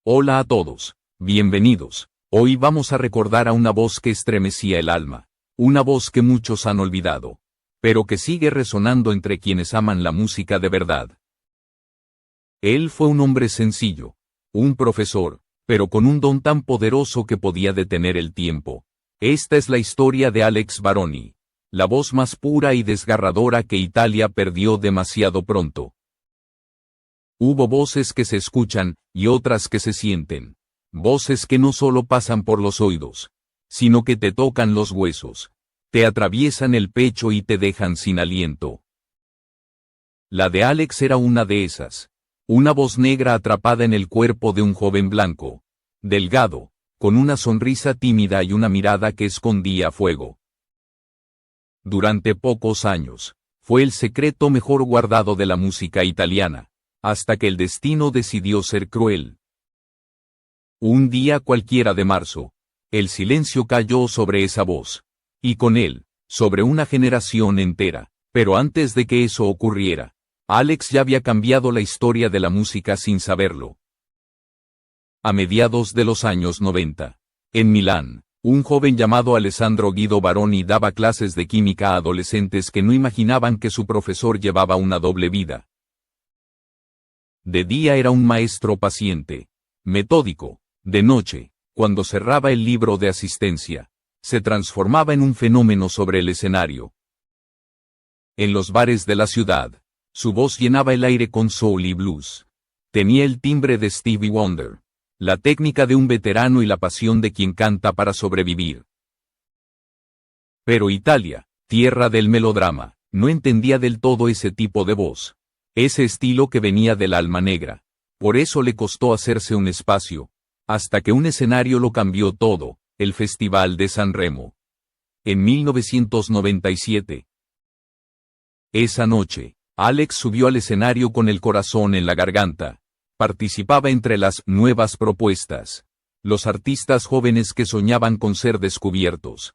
Hola a todos, bienvenidos. Hoy vamos a recordar a una voz que estremecía el alma, una voz que muchos han olvidado, pero que sigue resonando entre quienes aman la música de verdad. Él fue un hombre sencillo, un profesor, pero con un don tan poderoso que podía detener el tiempo. Esta es la historia de Alex Baroni, la voz más pura y desgarradora que Italia perdió demasiado pronto. Hubo voces que se escuchan, y otras que se sienten. Voces que no solo pasan por los oídos, sino que te tocan los huesos, te atraviesan el pecho y te dejan sin aliento. La de Alex era una de esas. Una voz negra atrapada en el cuerpo de un joven blanco, delgado, con una sonrisa tímida y una mirada que escondía fuego. Durante pocos años, fue el secreto mejor guardado de la música italiana, hasta que el destino decidió ser cruel. Un día cualquiera de marzo, el silencio cayó sobre esa voz, y con él, sobre una generación entera. Pero antes de que eso ocurriera, Alex ya había cambiado la historia de la música sin saberlo. A mediados de los años 90, en Milán, un joven llamado Alessandro Guido Baroni daba clases de química a adolescentes que no imaginaban que su profesor llevaba una doble vida. De día era un maestro paciente, metódico; de noche, cuando cerraba el libro de asistencia, se transformaba en un fenómeno sobre el escenario. En los bares de la ciudad, su voz llenaba el aire con soul y blues. Tenía el timbre de Stevie Wonder, la técnica de un veterano y la pasión de quien canta para sobrevivir. Pero Italia, tierra del melodrama, no entendía del todo ese tipo de voz. Ese estilo que venía del alma negra. Por eso le costó hacerse un espacio, hasta que un escenario lo cambió todo, el Festival de Sanremo. En 1997. Esa noche, Alex subió al escenario con el corazón en la garganta. Participaba entre las nuevas propuestas, los artistas jóvenes que soñaban con ser descubiertos.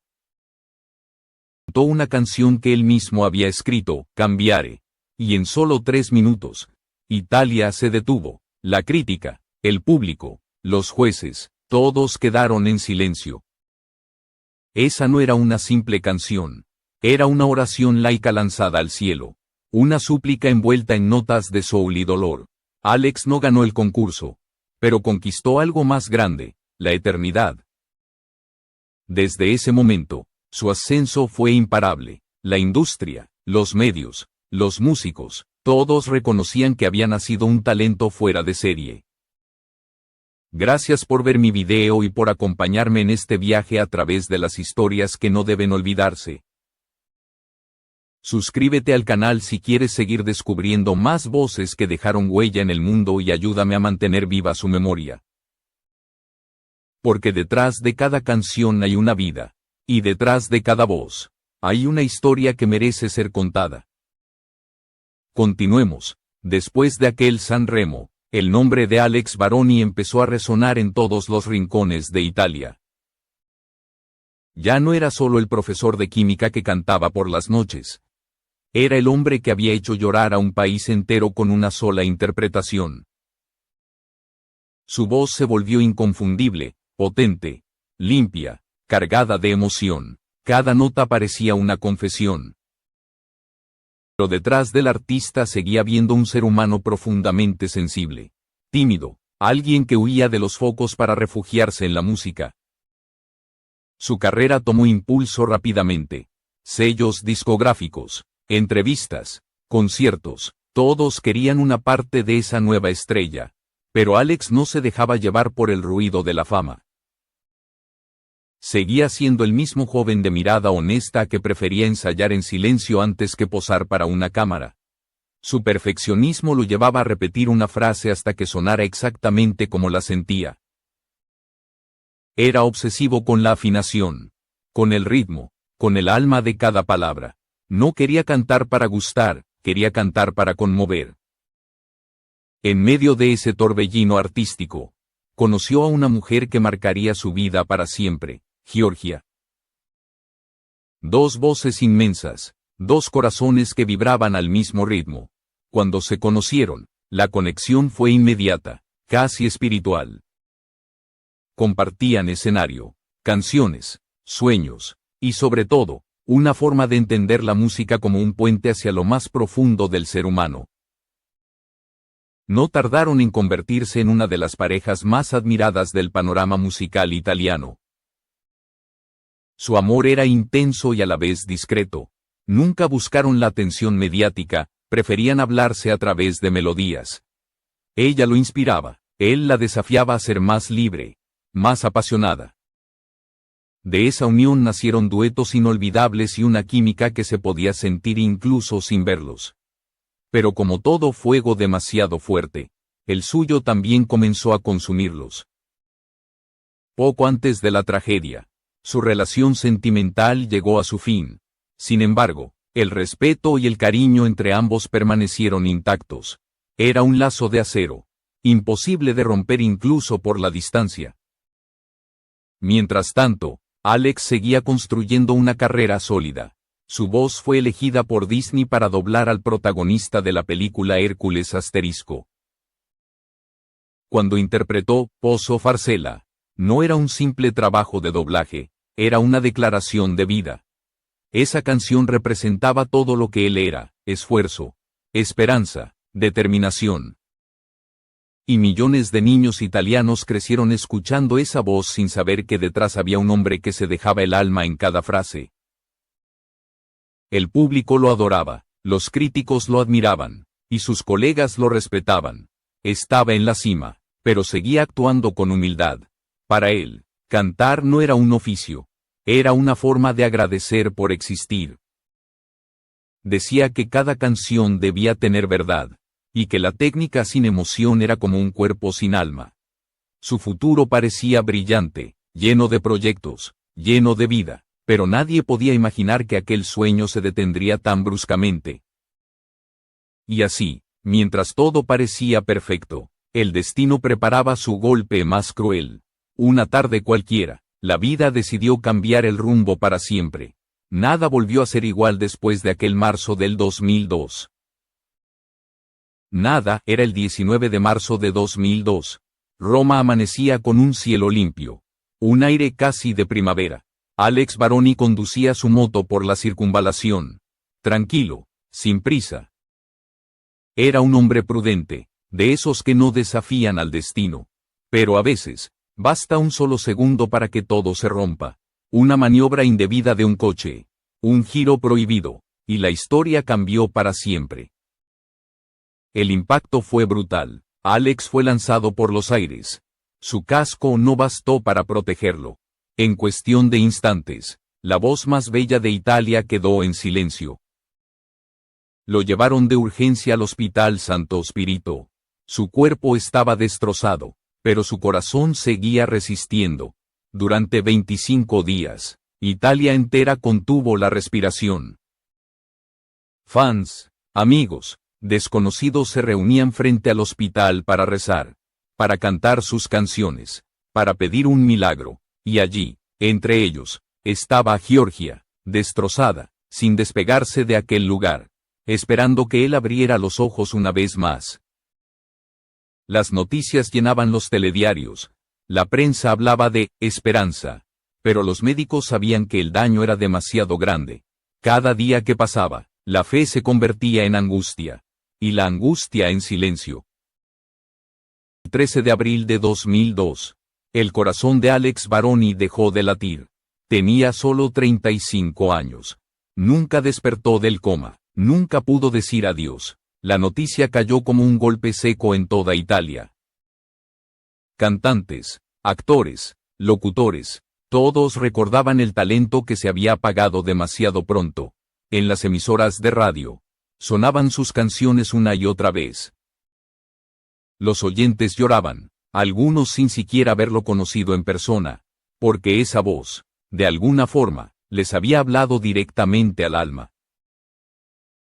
Cantó una canción que él mismo había escrito, Cambiare. Y en solo 3 minutos, Italia se detuvo. La crítica, el público, los jueces, todos quedaron en silencio. Esa no era una simple canción, era una oración laica lanzada al cielo, una súplica envuelta en notas de soul y dolor. Alex no ganó el concurso, pero conquistó algo más grande, la eternidad. Desde ese momento, su ascenso fue imparable. La industria, los medios, los músicos, todos reconocían que había nacido un talento fuera de serie. Gracias por ver mi video y por acompañarme en este viaje a través de las historias que no deben olvidarse. Suscríbete al canal si quieres seguir descubriendo más voces que dejaron huella en el mundo y ayúdame a mantener viva su memoria. Porque detrás de cada canción hay una vida, y detrás de cada voz, hay una historia que merece ser contada. Continuemos. Después de aquel Sanremo, el nombre de Alex Baroni empezó a resonar en todos los rincones de Italia. Ya no era solo el profesor de química que cantaba por las noches. Era el hombre que había hecho llorar a un país entero con una sola interpretación. Su voz se volvió inconfundible, potente, limpia, cargada de emoción. Cada nota parecía una confesión. Pero detrás del artista seguía viendo un ser humano profundamente sensible, tímido, alguien que huía de los focos para refugiarse en la música. Su carrera tomó impulso rápidamente. Sellos discográficos, entrevistas, conciertos, todos querían una parte de esa nueva estrella. Pero Alex no se dejaba llevar por el ruido de la fama. Seguía siendo el mismo joven de mirada honesta que prefería ensayar en silencio antes que posar para una cámara. Su perfeccionismo lo llevaba a repetir una frase hasta que sonara exactamente como la sentía. Era obsesivo con la afinación, con el ritmo, con el alma de cada palabra. No quería cantar para gustar, quería cantar para conmover. En medio de ese torbellino artístico, conoció a una mujer que marcaría su vida para siempre. Georgia. Dos voces inmensas, dos corazones que vibraban al mismo ritmo. Cuando se conocieron, la conexión fue inmediata, casi espiritual. Compartían escenario, canciones, sueños, y sobre todo, una forma de entender la música como un puente hacia lo más profundo del ser humano. No tardaron en convertirse en una de las parejas más admiradas del panorama musical italiano. Su amor era intenso y a la vez discreto. Nunca buscaron la atención mediática, preferían hablarse a través de melodías. Ella lo inspiraba, él la desafiaba a ser más libre, más apasionada. De esa unión nacieron duetos inolvidables y una química que se podía sentir incluso sin verlos. Pero como todo fuego demasiado fuerte, el suyo también comenzó a consumirlos. Poco antes de la tragedia, su relación sentimental llegó a su fin. Sin embargo, el respeto y el cariño entre ambos permanecieron intactos. Era un lazo de acero, imposible de romper incluso por la distancia. Mientras tanto, Alex seguía construyendo una carrera sólida. Su voz fue elegida por Disney para doblar al protagonista de la película Hércules ***. Cuando interpretó Pozo Farcella, no era un simple trabajo de doblaje, era una declaración de vida. Esa canción representaba todo lo que él era: esfuerzo, esperanza, determinación. Y millones de niños italianos crecieron escuchando esa voz sin saber que detrás había un hombre que se dejaba el alma en cada frase. El público lo adoraba, los críticos lo admiraban, y sus colegas lo respetaban. Estaba en la cima, pero seguía actuando con humildad. Para él, cantar no era un oficio, era una forma de agradecer por existir. Decía que cada canción debía tener verdad, y que la técnica sin emoción era como un cuerpo sin alma. Su futuro parecía brillante, lleno de proyectos, lleno de vida. Pero nadie podía imaginar que aquel sueño se detendría tan bruscamente. Y así, mientras todo parecía perfecto, el destino preparaba su golpe más cruel. Una tarde cualquiera, la vida decidió cambiar el rumbo para siempre. Nada volvió a ser igual después de aquel marzo del 2002. Nada. Era el 19 de marzo de 2002. Roma amanecía con un cielo limpio, un aire casi de primavera. Alex Baroni conducía su moto por la circunvalación. Tranquilo, sin prisa. Era un hombre prudente, de esos que no desafían al destino. Pero a veces, basta un solo segundo para que todo se rompa. Una maniobra indebida de un coche, un giro prohibido, y la historia cambió para siempre. El impacto fue brutal. Alex fue lanzado por los aires. Su casco no bastó para protegerlo. En cuestión de instantes, la voz más bella de Italia quedó en silencio. Lo llevaron de urgencia al Hospital Santo Spirito. Su cuerpo estaba destrozado, pero su corazón seguía resistiendo. Durante 25 días, Italia entera contuvo la respiración. Fans, amigos, desconocidos se reunían frente al hospital para rezar, para cantar sus canciones, para pedir un milagro. Y allí, entre ellos, estaba Giorgia, destrozada, sin despegarse de aquel lugar, esperando que él abriera los ojos una vez más. Las noticias llenaban los telediarios, la prensa hablaba de esperanza, pero los médicos sabían que el daño era demasiado grande. Cada día que pasaba, la fe se convertía en angustia, y la angustia en silencio. El 13 de abril de 2002. El corazón de Alex Baroni dejó de latir. Tenía solo 35 años. Nunca despertó del coma, nunca pudo decir adiós. La noticia cayó como un golpe seco en toda Italia. Cantantes, actores, locutores, todos recordaban el talento que se había apagado demasiado pronto. En las emisoras de radio, sonaban sus canciones una y otra vez. Los oyentes lloraban. Algunos sin siquiera haberlo conocido en persona, porque esa voz, de alguna forma, les había hablado directamente al alma.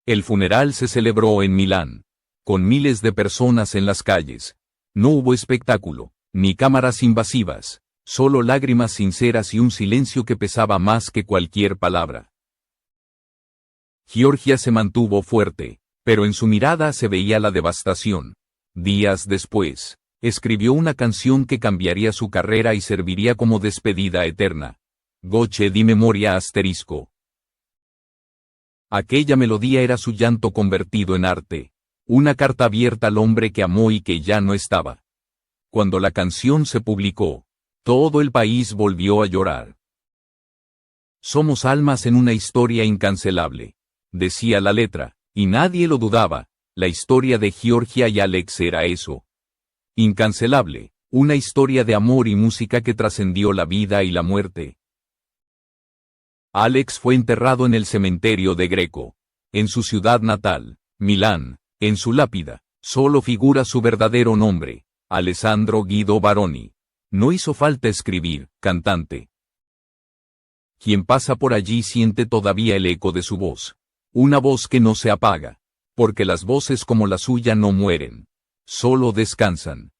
El funeral se celebró en Milán, con miles de personas en las calles. No hubo espectáculo, ni cámaras invasivas, solo lágrimas sinceras y un silencio que pesaba más que cualquier palabra. Giorgia se mantuvo fuerte, pero en su mirada se veía la devastación. Días después, escribió una canción que cambiaría su carrera y serviría como despedida eterna. Gocce di memoria asterisco. Aquella melodía era su llanto convertido en arte, una carta abierta al hombre que amó y que ya no estaba. Cuando la canción se publicó, todo el país volvió a llorar. Somos almas en una historia incancelable, decía la letra, y nadie lo dudaba, la historia de Georgia y Alex era eso. Incancelable, una historia de amor y música que trascendió la vida y la muerte. Alex fue enterrado en el cementerio de Greco, en su ciudad natal, Milán. En su lápida, solo figura su verdadero nombre, Alessandro Guido Baroni. No hizo falta escribir, cantante. Quien pasa por allí siente todavía el eco de su voz. Una voz que no se apaga, porque las voces como la suya no mueren, solo descansan.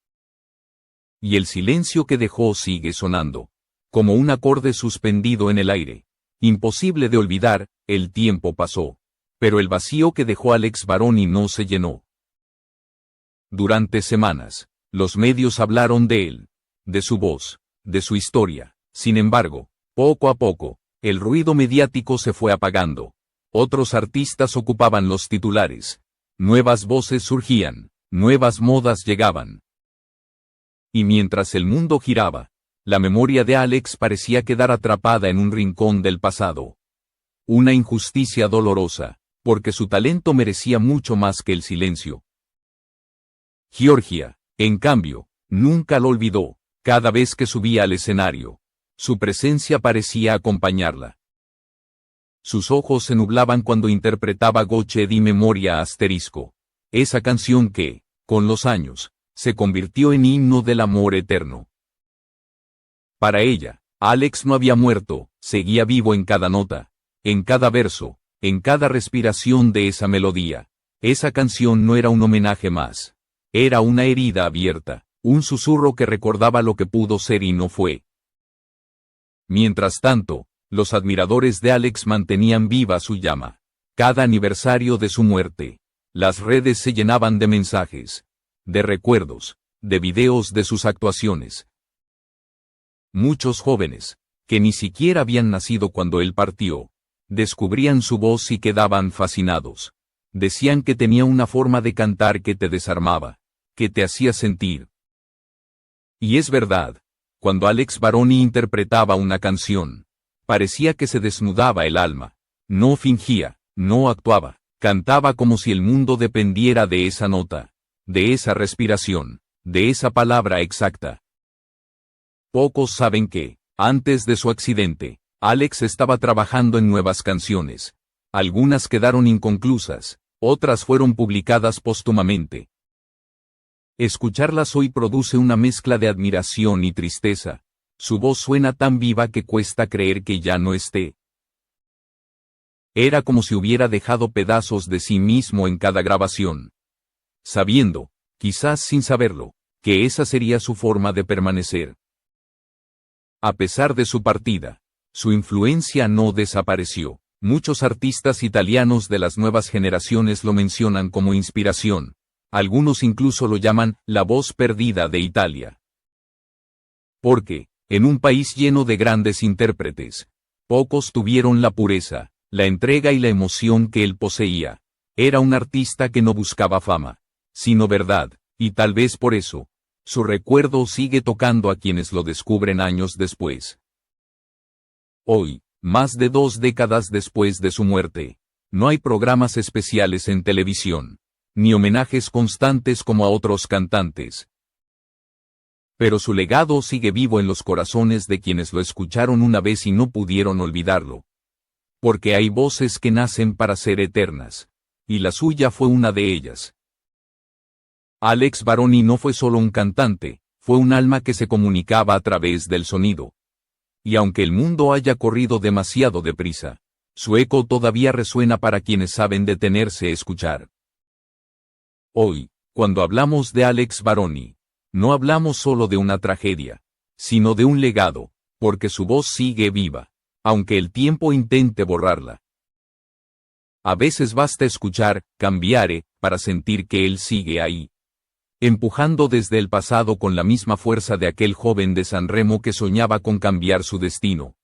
Y el silencio que dejó sigue sonando, como un acorde suspendido en el aire. Imposible de olvidar, el tiempo pasó. Pero el vacío que dejó Alex Baroni no se llenó. Durante semanas, los medios hablaron de él, de su voz, de su historia. Sin embargo, poco a poco, el ruido mediático se fue apagando. Otros artistas ocupaban los titulares. Nuevas voces surgían, nuevas modas llegaban. Y mientras el mundo giraba, la memoria de Alex parecía quedar atrapada en un rincón del pasado. Una injusticia dolorosa, porque su talento merecía mucho más que el silencio. Georgia, en cambio, nunca lo olvidó. Cada vez que subía al escenario, su presencia parecía acompañarla. Sus ojos se nublaban cuando interpretaba Gocce di memoria asterisco, esa canción que, con los años, se convirtió en himno del amor eterno. Para ella, Alex no había muerto, seguía vivo en cada nota, en cada verso, en cada respiración de esa melodía. Esa canción no era un homenaje más. Era una herida abierta, un susurro que recordaba lo que pudo ser y no fue. Mientras tanto, los admiradores de Alex mantenían viva su llama. Cada aniversario de su muerte, las redes se llenaban de mensajes, de recuerdos, de videos de sus actuaciones. Muchos jóvenes, que ni siquiera habían nacido cuando él partió, descubrían su voz y quedaban fascinados. Decían que tenía una forma de cantar que te desarmaba, que te hacía sentir. Y es verdad, cuando Alex Baroni interpretaba una canción, parecía que se desnudaba el alma. No fingía, no actuaba, cantaba como si el mundo dependiera de esa nota, de esa respiración, de esa palabra exacta. Pocos saben que, antes de su accidente, Alex estaba trabajando en nuevas canciones. Algunas quedaron inconclusas, otras fueron publicadas póstumamente. Escucharlas hoy produce una mezcla de admiración y tristeza. Su voz suena tan viva que cuesta creer que ya no esté. Era como si hubiera dejado pedazos de sí mismo en cada grabación. Sabiendo, quizás sin saberlo, que esa sería su forma de permanecer. A pesar de su partida, su influencia no desapareció. Muchos artistas italianos de las nuevas generaciones lo mencionan como inspiración. Algunos incluso lo llaman la voz perdida de Italia. Porque, en un país lleno de grandes intérpretes, pocos tuvieron la pureza, la entrega y la emoción que él poseía. Era un artista que no buscaba fama, sino verdad, y tal vez por eso, su recuerdo sigue tocando a quienes lo descubren años después. Hoy, más de 2 décadas después de su muerte, no hay programas especiales en televisión, ni homenajes constantes como a otros cantantes. Pero su legado sigue vivo en los corazones de quienes lo escucharon una vez y no pudieron olvidarlo. Porque hay voces que nacen para ser eternas, y la suya fue una de ellas. Alex Baroni no fue solo un cantante, fue un alma que se comunicaba a través del sonido. Y aunque el mundo haya corrido demasiado deprisa, su eco todavía resuena para quienes saben detenerse a escuchar. Hoy, cuando hablamos de Alex Baroni, no hablamos solo de una tragedia, sino de un legado, porque su voz sigue viva, aunque el tiempo intente borrarla. A veces basta escuchar Cambiare para sentir que él sigue ahí. empujando desde el pasado con la misma fuerza de aquel joven de San Remo que soñaba con cambiar su destino.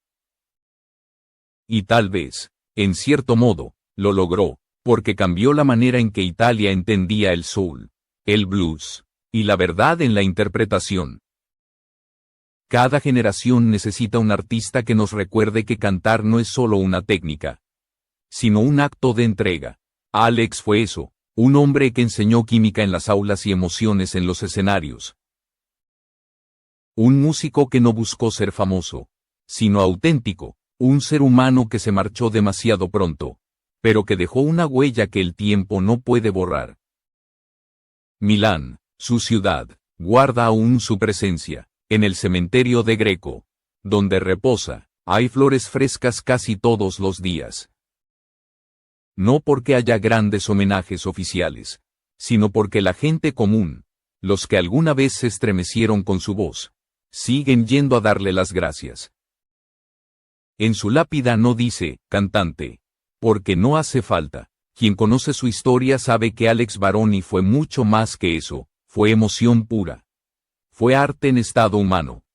Y tal vez, en cierto modo, lo logró, porque cambió la manera en que Italia entendía el soul, el blues, y la verdad en la interpretación. Cada generación necesita un artista que nos recuerde que cantar no es solo una técnica, sino un acto de entrega. Alex fue eso, un hombre que enseñó química en las aulas y emociones en los escenarios. Un músico que no buscó ser famoso, sino auténtico, un ser humano que se marchó demasiado pronto, pero que dejó una huella que el tiempo no puede borrar. Milán, su ciudad, guarda aún su presencia. En el cementerio de Greco, donde reposa, hay flores frescas casi todos los días. No porque haya grandes homenajes oficiales, sino porque la gente común, los que alguna vez se estremecieron con su voz, siguen yendo a darle las gracias. En su lápida no dice, cantante, porque no hace falta. Quien conoce su historia sabe que Alex Baroni fue mucho más que eso, fue emoción pura. Fue arte en estado humano.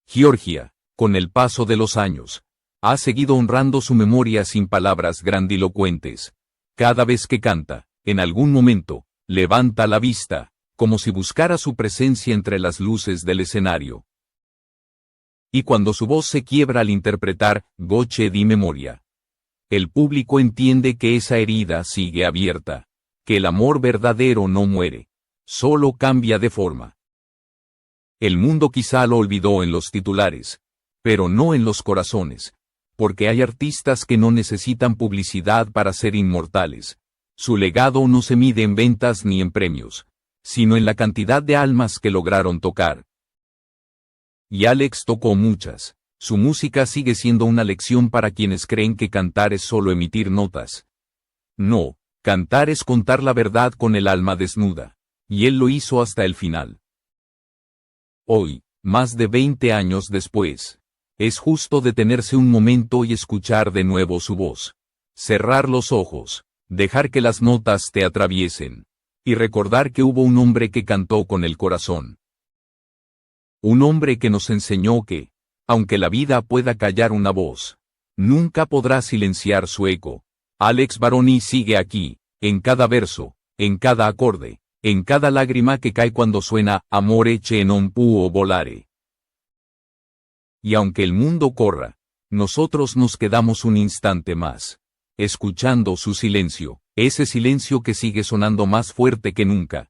Georgia, con el paso de los años, ha seguido honrando su memoria sin palabras grandilocuentes. Cada vez que canta, en algún momento, levanta la vista, como si buscara su presencia entre las luces del escenario. Y cuando su voz se quiebra al interpretar Goce di Memoria, el público entiende que esa herida sigue abierta, que el amor verdadero no muere, solo cambia de forma. El mundo quizá lo olvidó en los titulares, pero no en los corazones, porque hay artistas que no necesitan publicidad para ser inmortales. Su legado no se mide en ventas ni en premios, sino en la cantidad de almas que lograron tocar. Y Alex tocó muchas. Su música sigue siendo una lección para quienes creen que cantar es solo emitir notas. No, cantar es contar la verdad con el alma desnuda, y él lo hizo hasta el final. Hoy, más de 20 años después, es justo detenerse un momento y escuchar de nuevo su voz. Cerrar los ojos, dejar que las notas te atraviesen, y recordar que hubo un hombre que cantó con el corazón. Un hombre que nos enseñó que, aunque la vida pueda callar una voz, nunca podrá silenciar su eco. Alex Baroni sigue aquí, en cada verso, en cada acorde, en cada lágrima que cae cuando suena Amore che non può volare. Y aunque el mundo corra, nosotros nos quedamos un instante más, escuchando su silencio, ese silencio que sigue sonando más fuerte que nunca.